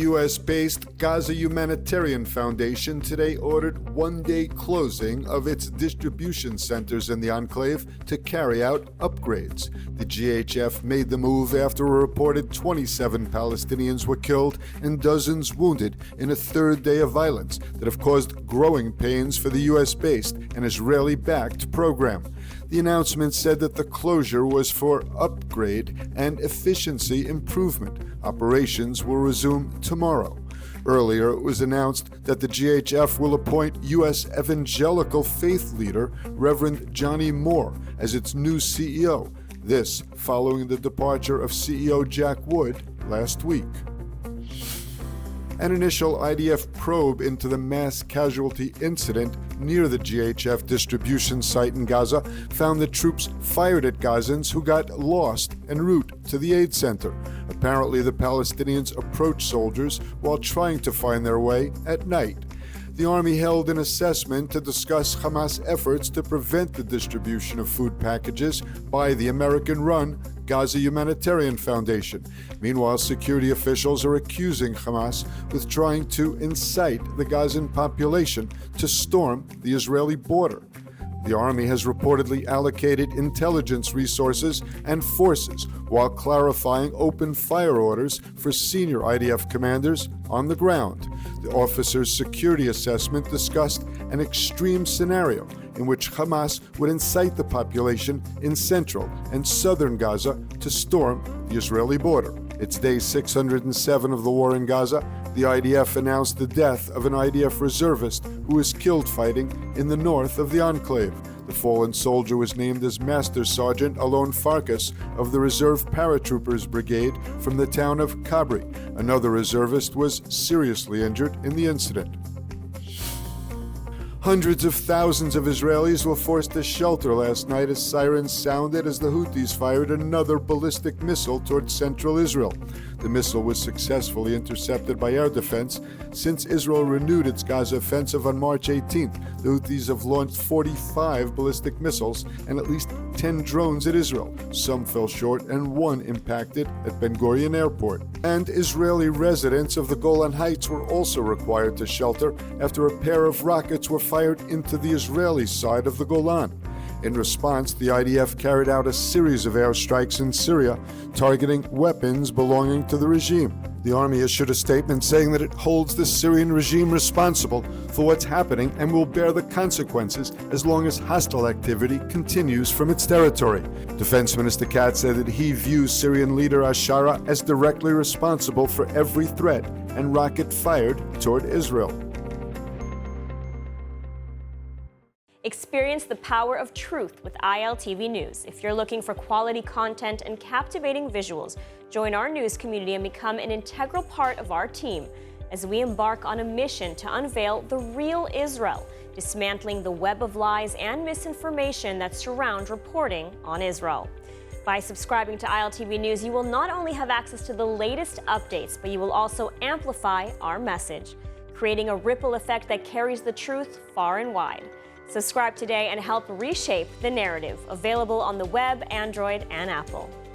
U.S.-based Gaza Humanitarian Foundation today ordered one-day closing of its distribution centers in the enclave to carry out upgrades. The GHF made the move after a reported 27 Palestinians were killed and dozens wounded in a third day of violence that have caused growing pains for the U.S.-based and Israeli-backed program. The announcement said that the closure was for upgrade and efficiency improvement. Operations will resume tomorrow. Earlier, it was announced that the GHF will appoint U.S. evangelical faith leader Reverend Johnny Moore as its new CEO. This following the departure of CEO Jack Wood last week. An initial IDF probe into the mass casualty incident near the GHF distribution site in Gaza found that troops fired at Gazans who got lost en route to the aid center. Apparently, the Palestinians approached soldiers while trying to find their way at night. The army held an assessment to discuss Hamas efforts to prevent the distribution of food packages by the American-run Gaza Humanitarian Foundation. Meanwhile, security officials are accusing Hamas with trying to incite the Gazan population to storm the Israeli border. The army has reportedly allocated intelligence resources and forces while clarifying open fire orders for senior IDF commanders on the ground. The officer's security assessment discussed an extreme scenario in which Hamas would incite the population in central and southern Gaza to storm the Israeli border. It's day 607 of the war in Gaza. The IDF announced the death of an IDF reservist who was killed fighting in the north of the enclave. The fallen soldier was named as Master Sergeant Alon Farkas of the Reserve Paratroopers Brigade from the town of Kabri. Another reservist was seriously injured in the incident. Hundreds of thousands of Israelis were forced to shelter last night as sirens sounded as the Houthis fired another ballistic missile towards central Israel. The missile was successfully intercepted by air defense. Since Israel renewed its Gaza offensive on March 18th, the Houthis have launched 45 ballistic missiles and at least 10 drones at Israel. Some fell short and one impacted at Ben Gurion Airport. And Israeli residents of the Golan Heights were also required to shelter after a pair of rockets were fired into the Israeli side of the Golan. In response, the IDF carried out a series of airstrikes in Syria, targeting weapons belonging to the regime. The army issued a statement saying that it holds the Syrian regime responsible for what's happening and will bear the consequences as long as hostile activity continues from its territory. Defense Minister Katz said that he views Syrian leader Ashara as directly responsible for every threat and rocket fired toward Israel. Experience the power of truth with ILTV News. If you're looking for quality content and captivating visuals, join our news community and become an integral part of our team as we embark on a mission to unveil the real Israel, dismantling the web of lies and misinformation that surround reporting on Israel. By subscribing to ILTV News, you will not only have access to the latest updates, but you will also amplify our message, creating a ripple effect that carries the truth far and wide. Subscribe today and help reshape the narrative. Available on the web, Android, and Apple.